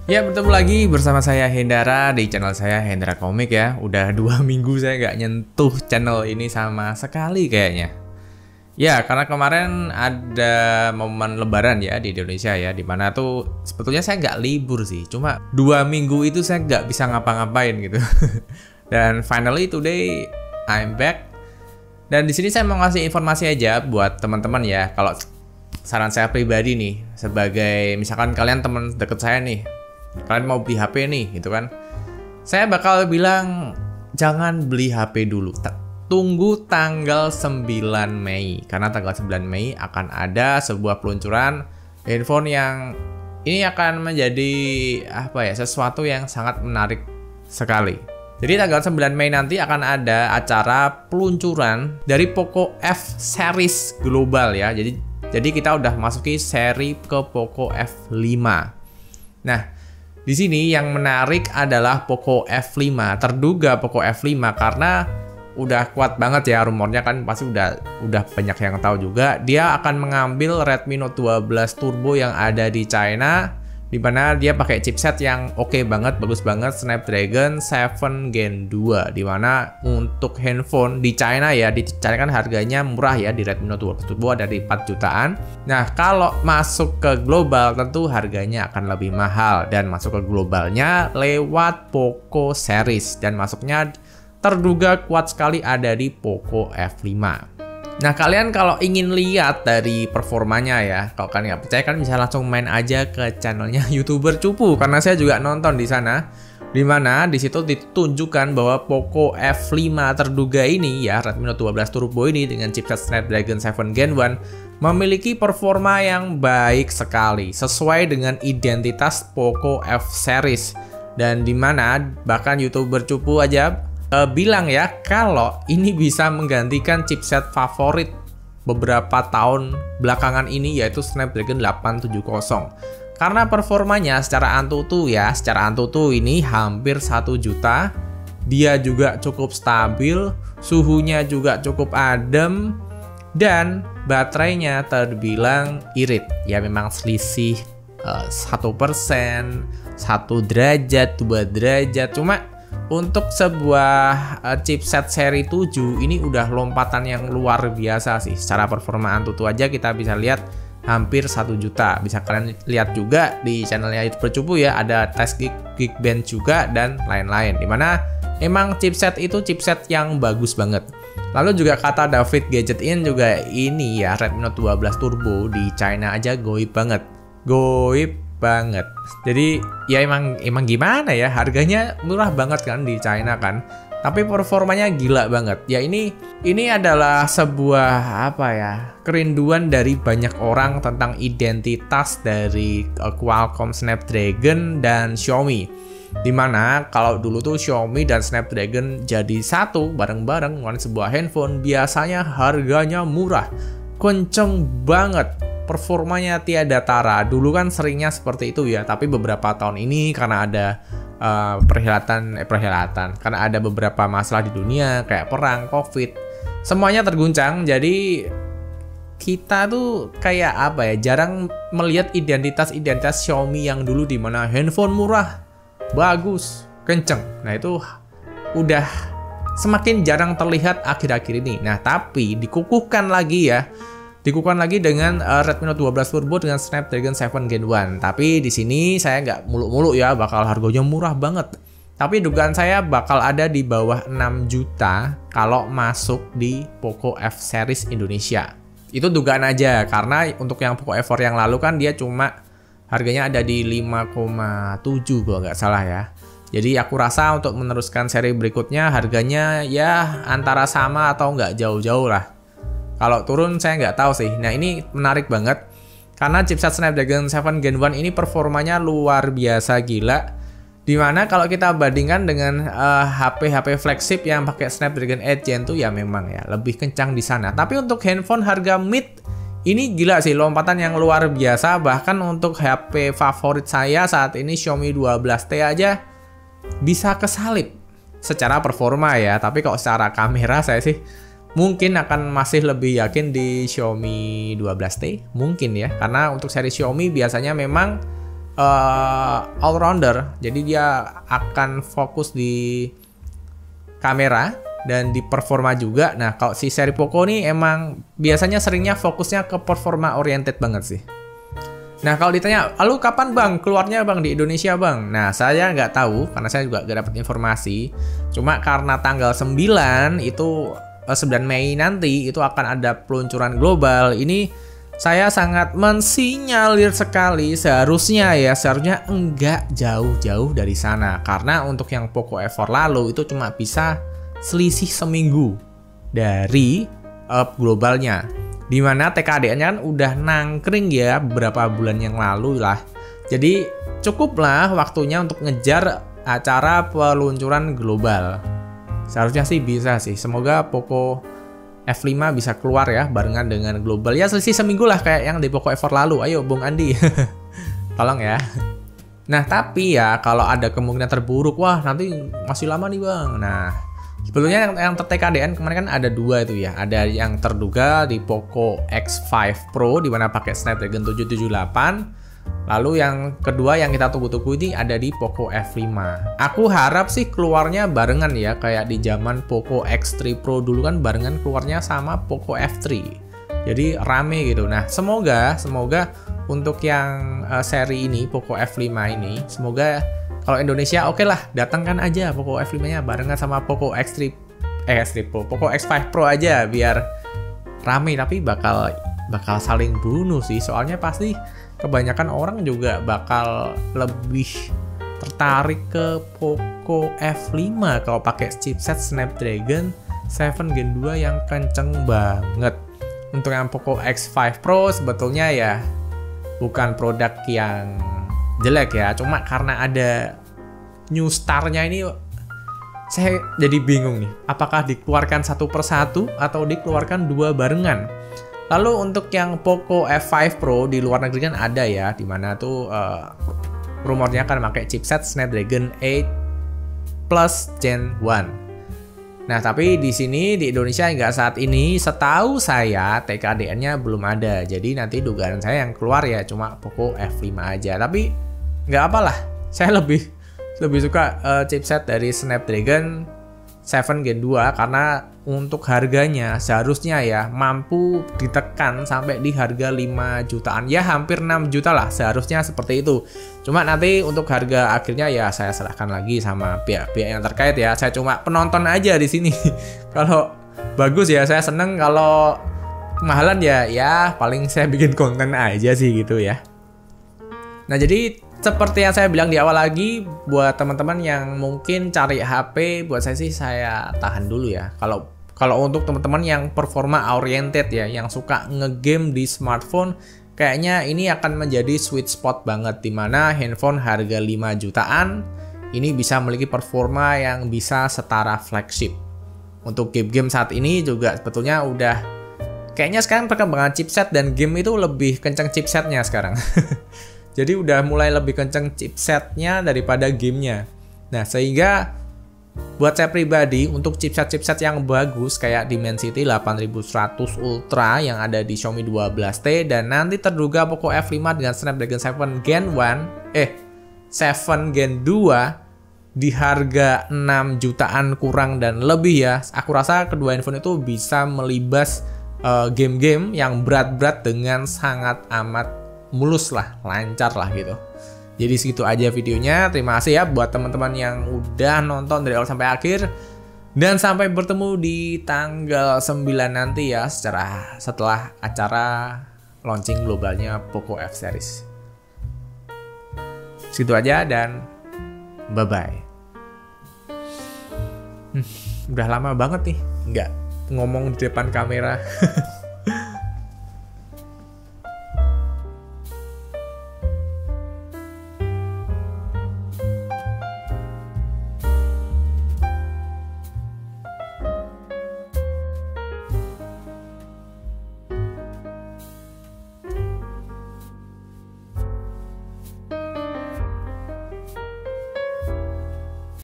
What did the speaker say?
Ya, bertemu lagi bersama saya Hendra di channel saya Hendra Komik ya. Udah 2 minggu saya nggak nyentuh channel ini sama sekali kayaknya. Ya, karena kemarin ada momen lebaran ya di Indonesia ya, dimana tuh sebetulnya saya nggak libur sih, cuma 2 minggu itu saya nggak bisa ngapa-ngapain gitu. Dan finally today I'm back. Dan di sini saya mau ngasih informasi aja buat teman-teman ya. Kalau saran saya pribadi nih, sebagai misalkan kalian teman deket saya nih, kalian mau beli HP nih gitu kan, saya bakal bilang jangan beli HP dulu, tunggu tanggal 9 Mei, karena tanggal 9 Mei akan ada sebuah peluncuran handphone yang ini akan menjadi sesuatu yang sangat menarik sekali. Jadi tanggal 9 Mei nanti akan ada acara peluncuran dari Poco F series global ya. Jadi kita udah masuki seri ke Poco F5. Nah, di sini yang menarik adalah Poco F5. Terduga Poco F5 karena udah kuat banget ya rumornya, kan pasti udah banyak yang tahu juga. Dia akan mengambil Redmi Note 12 Turbo yang ada di China, di mana dia pakai chipset yang oke banget, bagus banget, Snapdragon 7 Gen 2. Di mana untuk handphone di China ya, di China kan harganya murah ya, di Redmi Note 12 Turbo ada di 4 jutaan. Nah, kalau masuk ke global tentu harganya akan lebih mahal, dan masuk ke globalnya lewat Poco series, dan masuknya terduga kuat sekali ada di Poco F5. Nah, kalian kalau ingin lihat dari performanya ya, kalau kalian nggak percaya kan bisa langsung main aja ke channelnya YouTuber Cupu, karena saya juga nonton di sana, di mana di situ ditunjukkan bahwa Poco F5 terduga ini ya, Redmi Note 12 Turbo ini dengan chipset Snapdragon 7 Gen 1 memiliki performa yang baik sekali, sesuai dengan identitas Poco F series, dan di mana bahkan YouTuber Cupu aja bilang ya kalau ini bisa menggantikan chipset favorit beberapa tahun belakangan ini, yaitu Snapdragon 870. Karena performanya secara antutu ini hampir 1 juta. Dia juga cukup stabil, suhunya juga cukup adem, dan baterainya terbilang irit. Ya memang selisih 1%, 1 derajat, 2 derajat, cuma untuk sebuah chipset seri 7 ini udah lompatan yang luar biasa sih. Secara performa Antutu aja kita bisa lihat hampir 1 juta. Bisa kalian lihat juga di channelnya YouTuber Cupu ya, ada tes Geekbench juga dan lain-lain. Dimana emang chipset itu chipset yang bagus banget. Lalu juga kata David Gadgetin juga ini ya, Redmi Note 12 Turbo di China aja goib banget. Jadi ya emang gimana ya, harganya murah banget kan di China kan, tapi performanya gila banget ya. Ini adalah sebuah kerinduan dari banyak orang tentang identitas dari Qualcomm Snapdragon dan Xiaomi, dimana kalau dulu tuh Xiaomi dan Snapdragon jadi satu bareng-bareng dengan sebuah handphone, biasanya harganya murah, kenceng banget, performanya tiada tara. Dulu kan seringnya seperti itu ya, tapi beberapa tahun ini karena ada karena ada beberapa masalah di dunia kayak perang, Covid, semuanya terguncang. Jadi kita tuh kayak jarang melihat identitas Xiaomi yang dulu, di mana handphone murah, bagus, kenceng. Nah, itu udah semakin jarang terlihat akhir-akhir ini. Nah, tapi dikukuhkan lagi dengan Redmi Note 12 Turbo dengan Snapdragon 7 Gen 1. Tapi di sini saya nggak muluk-muluk ya, bakal harganya murah banget. Tapi dugaan saya bakal ada di bawah 6 juta kalau masuk di Poco F series Indonesia. Itu dugaan aja, karena untuk yang Poco F4 yang lalu kan dia cuma harganya ada di 5,7 kalau nggak salah ya. Jadi aku rasa untuk meneruskan seri berikutnya harganya ya antara sama atau nggak jauh-jauh lah. Kalau turun saya nggak tahu sih. Nah, ini menarik banget karena chipset Snapdragon 7 Gen 1 ini performanya luar biasa gila. Dimana kalau kita bandingkan dengan HP flagship yang pakai Snapdragon 8 Gen 2 ya memang ya lebih kencang di sana. Tapi untuk handphone harga mid ini gila sih, lompatan yang luar biasa. Bahkan untuk HP favorit saya saat ini Xiaomi 12T aja bisa kesalip secara performa ya. Tapi kalau secara kamera saya sih mungkin akan masih lebih yakin di Xiaomi 12T mungkin ya, karena untuk seri Xiaomi biasanya memang all rounder. Jadi dia akan fokus di kamera dan di performa juga. Nah, kalau si seri Poco nih emang biasanya seringnya fokusnya ke performa oriented banget sih. Nah, kalau ditanya, lalu kapan bang keluarnya bang di Indonesia bang? Nah, saya nggak tahu karena saya juga nggak dapat informasi. Cuma karena tanggal 9 itu 9 Mei nanti itu akan ada peluncuran global. Ini saya sangat mensinyalir sekali seharusnya enggak jauh-jauh dari sana. Karena untuk yang Poco F4 lalu itu cuma bisa selisih seminggu dari globalnya. Dimana TKDN-nya kan udah nangkring ya beberapa bulan yang lalu lah. Jadi cukuplah waktunya untuk ngejar acara peluncuran global. Seharusnya sih bisa sih. Semoga Poco F5 bisa keluar ya barengan dengan global. Ya selisih seminggu lah kayak yang di Poco F4 lalu. Ayo Bung Andi. Tolong ya. Nah tapi ya kalau ada kemungkinan terburuk, wah nanti masih lama nih bang. Nah sebetulnya yang ter-TKDN kemarin kan ada dua itu ya. Ada yang terduga di Poco X5 Pro di mana pakai Snapdragon 778. Lalu yang kedua yang kita tunggu-tunggu ini ada di Poco F5. Aku harap sih keluarnya barengan ya, kayak di zaman Poco X3 Pro dulu kan barengan keluarnya sama Poco F3. Jadi rame gitu. Nah, semoga untuk yang seri ini Poco F5 ini, semoga kalau Indonesia oke lah, datangkan aja Poco F5-nya barengan sama Poco X3 Pro, Poco X5 Pro aja biar rame, tapi bakal saling bunuh sih. Soalnya pasti kebanyakan orang juga bakal lebih tertarik ke Poco F5 kalau pakai chipset Snapdragon 7 Gen 2 yang kenceng banget. Untuk yang Poco X5 Pro sebetulnya ya bukan produk yang jelek ya, cuma karena ada new star-nya ini saya jadi bingung nih, apakah dikeluarkan satu persatu atau dikeluarkan dua barengan. Lalu untuk yang Poco F5 Pro di luar negeri kan ada ya, dimana tuh rumornya akan pakai chipset Snapdragon 8 Plus Gen 1. Nah tapi di sini di Indonesia hingga saat ini setahu saya TKDN-nya belum ada. Jadi nanti dugaan saya yang keluar ya cuma Poco F5 aja. Tapi nggak apalah, saya lebih suka chipset dari Snapdragon 7 Gen 2 karena untuk harganya seharusnya ya mampu ditekan sampai di harga 5 jutaan. Ya hampir 6 juta lah seharusnya seperti itu. Cuma nanti untuk harga akhirnya ya saya serahkan lagi sama pihak-pihak yang terkait ya. Saya cuma penonton aja di sini. Kalau bagus ya saya seneng, kalau kemahalan ya paling saya bikin konten aja sih gitu ya. Nah jadi seperti yang saya bilang di awal lagi, buat teman-teman yang mungkin cari HP, buat saya sih saya tahan dulu ya. Kalau untuk teman-teman yang performa oriented ya, yang suka ngegame di smartphone, kayaknya ini akan menjadi sweet spot banget, dimana handphone harga 5 jutaan ini bisa memiliki performa yang bisa setara flagship. Untuk game-game saat ini juga sebetulnya udah kayaknya sekarang perkembangan chipset dan game itu lebih kencang chipsetnya sekarang. Jadi udah mulai lebih kenceng chipsetnya daripada gamenya. Nah sehingga buat saya pribadi untuk chipset-chipset yang bagus kayak Dimensity 8100 Ultra yang ada di Xiaomi 12T dan nanti terduga Poco F5 dengan Snapdragon 7 Gen 2 di harga 6 jutaan kurang dan lebih ya. Aku rasa kedua handphone itu bisa melibas game-game yang berat-berat dengan sangat amat mulus lah, lancar lah gitu. Jadi segitu aja videonya. Terima kasih ya buat teman-teman yang udah nonton dari awal sampai akhir. Dan sampai bertemu di tanggal 9 nanti ya setelah acara launching globalnya Poco F series. Segitu aja dan bye-bye. Udah lama banget nih nggak ngomong di depan kamera.